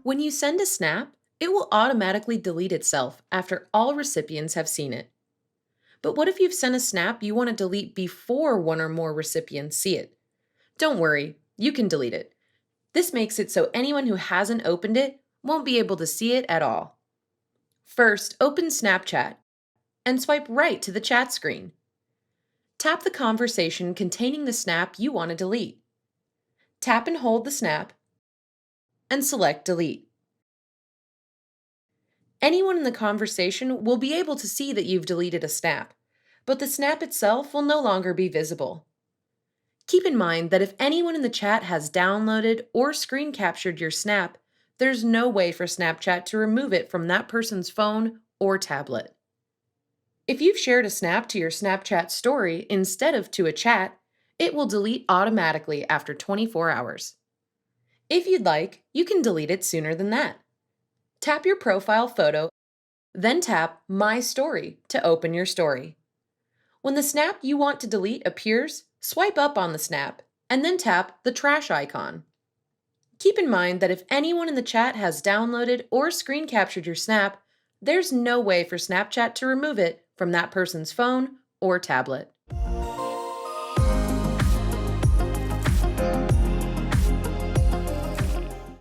When you send a snap, it will automatically delete itself after all recipients have seen it. But what if you've sent a snap you want to delete before one or more recipients see it? Don't worry, you can delete it. This makes it so anyone who hasn't opened it won't be able to see it at all. First, open Snapchat and swipe right to the chat screen. Tap the conversation containing the snap you want to delete. Tap and hold the snap and select Delete. Anyone in the conversation will be able to see that you've deleted a snap, but the snap itself will no longer be visible. Keep in mind that if anyone in the chat has downloaded or screen captured your snap, there's no way for Snapchat to remove it from that person's phone or tablet. If you've shared a snap to your Snapchat story instead of to a chat, it will delete automatically after 24 hours. If you'd like, you can delete it sooner than that. Tap your profile photo, then tap My Story to open your story. When the snap you want to delete appears, swipe up on the snap and then tap the trash icon. Keep in mind that if anyone in the chat has downloaded or screen captured your snap, there's no way for Snapchat to remove it from that person's phone or tablet.